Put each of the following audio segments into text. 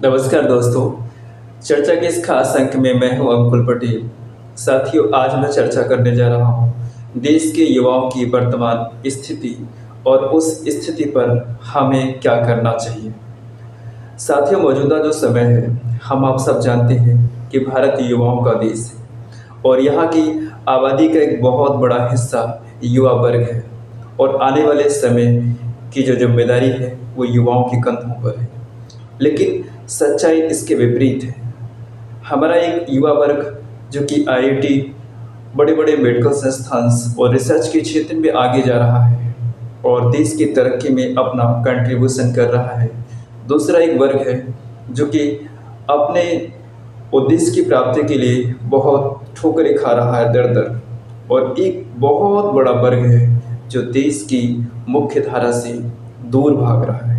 नमस्कार दोस्तों। चर्चा के इस खास अंक में मैं हूं अंकुल पटेल। साथियों, आज मैं चर्चा करने जा रहा हूं देश के युवाओं की वर्तमान स्थिति और उस स्थिति पर हमें क्या करना चाहिए। साथियों, मौजूदा जो समय है, हम आप सब जानते हैं कि भारत युवाओं का देश है और यहाँ की आबादी का एक बहुत बड़ा हिस्सा युवा वर्ग है और आने वाले समय की जो जिम्मेदारी है वो युवाओं के कंधों पर है। लेकिन सच्चाई इसके विपरीत है। हमारा एक युवा वर्ग जो कि आईआईटी, बड़े-बड़े मेडिकल संस्थान और रिसर्च के क्षेत्र में आगे जा रहा है और देश की तरक्की में अपना कंट्रीब्यूशन कर रहा है। दूसरा एक वर्ग है जो कि अपने उद्देश्य की प्राप्ति के लिए बहुत ठोकरें खा रहा है दर-दर, और एक बहुत बड़ा वर्ग है जो देश की मुख्य धारा से दूर भाग रहा है।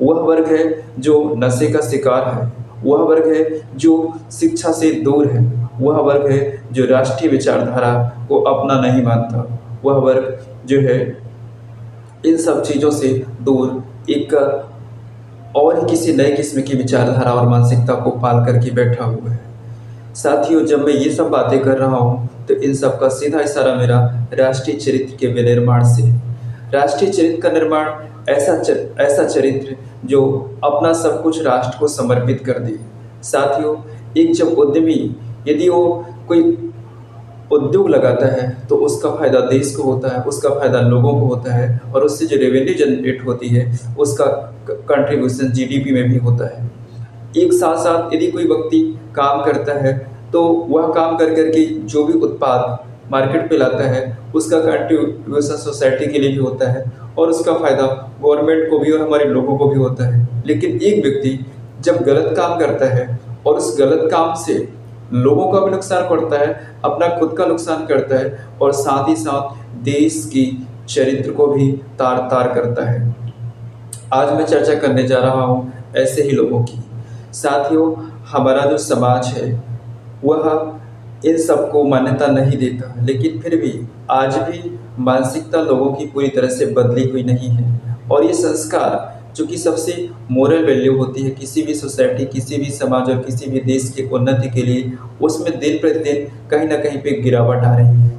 वह वर्ग है जो नशे का शिकार है, वह वर्ग है जो शिक्षा से दूर है, वह वर्ग है जो राष्ट्रीय विचारधारा को अपना नहीं मानता, वह वर्ग जो है इन सब चीज़ों से दूर एक और ही किसी नए किस्म की विचारधारा और मानसिकता को पाल करके बैठा हुआ है। साथियों, जब मैं ये सब बातें कर रहा हूँ तो इन सब का सीधा इशारा मेरा राष्ट्रीय चरित्र के विनिर्माण से है। राष्ट्रीय चरित्र का निर्माण ऐसा चरित्र जो अपना सब कुछ राष्ट्र को समर्पित कर दे। साथियों, एक जब उद्यमी, यदि वो कोई उद्योग लगाता है तो उसका फ़ायदा देश को होता है, उसका फ़ायदा लोगों को होता है और उससे जो रेवेन्यू जनरेट होती है उसका कंट्रीब्यूशन जीडीपी में भी होता है। एक साथ-साथ यदि कोई व्यक्ति काम करता है तो वह काम कर कर के जो भी उत्पाद मार्केट पे लाता है उसका कंट्रीब्यूशन सोसाइटी के लिए भी होता है और उसका फ़ायदा गवर्नमेंट को भी और हमारे लोगों को भी होता है। लेकिन एक व्यक्ति जब गलत काम करता है और उस गलत काम से लोगों का भी नुकसान पड़ता है, अपना खुद का नुकसान करता है और साथ ही साथ देश की चरित्र को भी तार-तार करता है। आज मैं चर्चा करने जा रहा हूँ ऐसे ही लोगों की। साथियों, हमारा जो समाज है वह इन सबको मान्यता नहीं देता, लेकिन फिर भी आज भी मानसिकता लोगों की पूरी तरह से बदली हुई नहीं है और ये संस्कार जो कि सबसे मोरल वैल्यू होती है किसी भी सोसाइटी, किसी भी समाज और किसी भी देश की उन्नति के लिए, उसमें दिन प्रतिदिन कहीं न कहीं पे गिरावट आ रही है।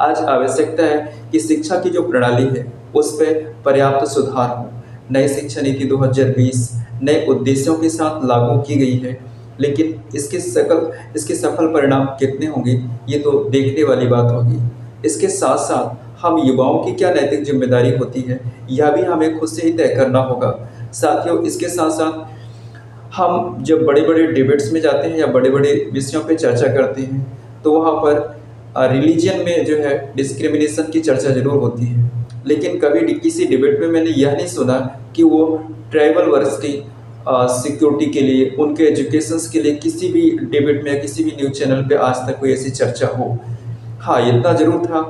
आज आवश्यकता है कि शिक्षा की जो प्रणाली है उस पे पर्याप्त सुधार हो। नई शिक्षा नीति 2020 नए उद्देश्यों के साथ लागू की गई है, लेकिन इसके सफल परिणाम कितने होंगे ये तो देखने वाली बात होगी। इसके साथ-साथ हम युवाओं की क्या नैतिक ज़िम्मेदारी होती है, यह भी हमें खुद से ही तय करना होगा। साथियों, इसके साथ-साथ हम जब बड़े-बड़े डिबेट्स में जाते हैं या बड़े-बड़े विषयों पे चर्चा करते हैं, तो वहाँ पर रिलीजन में जो है डिस्क्रिमिनेशन की चर्चा ज़रूर होती है। लेकिन कभी किसी डिबेट में मैंने यह नहीं सुना कि वो ट्राइबल वर्ग्स की सिक्योरिटी के लिए, उनके एजुकेशंस के लिए किसी भी डिबेट में या किसी भी न्यूज़ चैनल पे आज तक कोई ऐसी चर्चा हो। हाँ, इतना ज़रूर था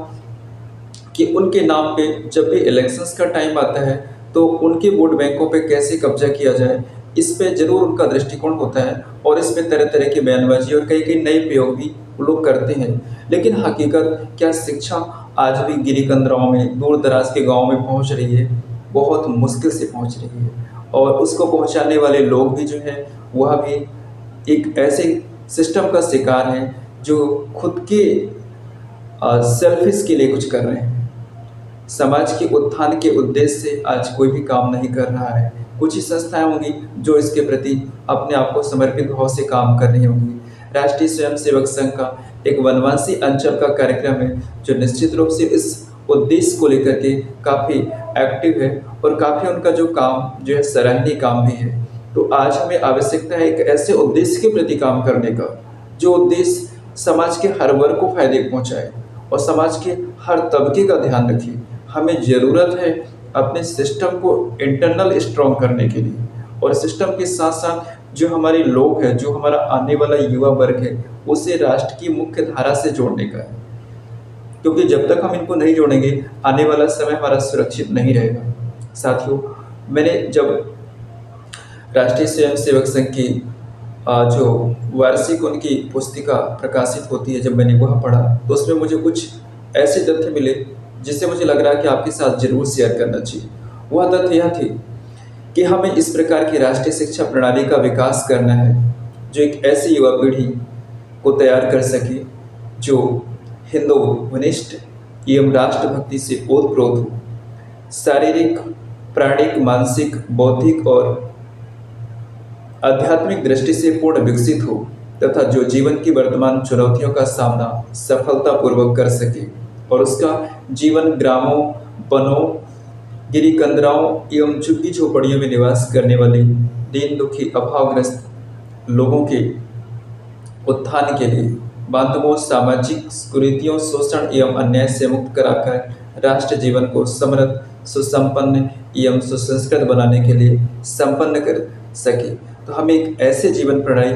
कि उनके नाम पे जब भी इलेक्शंस का टाइम आता है तो उनके वोट बैंकों पे कैसे कब्जा किया जाए, इस पे ज़रूर उनका दृष्टिकोण होता है और इस पे तरह-तरह की बयानबाज़ी और कई-कई नए प्रयोग भी वो लोग करते हैं। लेकिन हकीकत क्या शिक्षा आज भी गिरी कंदराओं में, दूर-दराज के गाँव में पहुँच रही है? बहुत मुश्किल से पहुँच रही है और उसको पहुँचाने वाले लोग भी जो हैं वह भी एक ऐसे सिस्टम का शिकार हैं जो खुद के सेल्फिश के लिए कुछ कर रहे हैं। समाज के उत्थान के उद्देश्य से आज कोई भी काम नहीं कर रहा है। कुछ ही संस्थाएँ होंगी जो इसके प्रति अपने आप को समर्पित भाव से काम कर रही होंगी। राष्ट्रीय स्वयंसेवक संघ का एक वनवासी अंचल का कार्यक्रम है जो निश्चित रूप से इस उद्देश्य को लेकर के काफ़ी एक्टिव है और काफ़ी उनका जो काम जो है सराहनीय काम भी है। तो आज हमें आवश्यकता है एक ऐसे उद्देश्य के प्रति काम करने का, जो उद्देश्य समाज के हर वर्ग को फ़ायदे पहुँचाए और समाज के हर तबके का ध्यान रखे। हमें ज़रूरत है अपने सिस्टम को इंटरनल स्ट्रॉन्ग करने के लिए और सिस्टम के साथ-साथ जो हमारे लोग हैं, जो हमारा आने वाला युवा वर्ग है, उसे राष्ट्र की मुख्य धारा से जोड़ने का है। क्योंकि जब तक हम इनको नहीं जोड़ेंगे, आने वाला समय हमारा सुरक्षित नहीं रहेगा। साथियों, मैंने जब राष्ट्रीय स्वयंसेवक संघ की जो वार्षिक उनकी पुस्तिका प्रकाशित होती है, जब मैंने वह पढ़ा तो उसमें मुझे कुछ ऐसे तथ्य मिले जिससे मुझे लग रहा है कि आपके साथ ज़रूर शेयर करना चाहिए। वह तथ्य यह थे कि हमें इस प्रकार की राष्ट्रीय शिक्षा प्रणाली का विकास करना है जो एक ऐसी युवा पीढ़ी को तैयार कर सके जो हिंदुनिष्ठ एवं राष्ट्रभक्ति से ओतप्रोत हो, शारीरिक, प्राणिक, मानसिक, बौद्धिक और आध्यात्मिक दृष्टि से पूर्ण विकसित हो तथा जो जीवन की वर्तमान चुनौतियों का सामना सफलतापूर्वक कर सके और उसका जीवन ग्रामों, वनों, गिरी कंदराओं एवं झुग्गी झोपड़ियों में निवास करने वाले दीन दुखी अभावग्रस्त लोगों के उत्थान के लिए बांधवों, सामाजिक कुरीतियों, शोषण एवं अन्याय से मुक्त कराकर राष्ट्र जीवन को समृद्ध, सुसंपन्न एवं सुसंस्कृत बनाने के लिए संपन्न कर सके। तो हमें एक ऐसे जीवन प्रणाली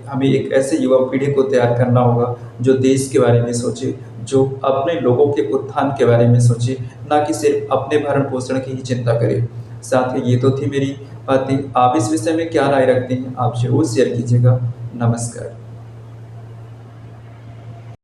हमें एक ऐसे युवा पीढ़ी को तैयार करना होगा जो देश के बारे में सोचे, जो अपने लोगों के उत्थान के बारे में सोचे, ना कि सिर्फ अपने भरण पोषण की ही चिंता करे। साथ ही ये तो थी मेरी बातें। आप इस विषय में क्या राय रखते हैं? आप जरूर शेयर कीजिएगा। नमस्कार।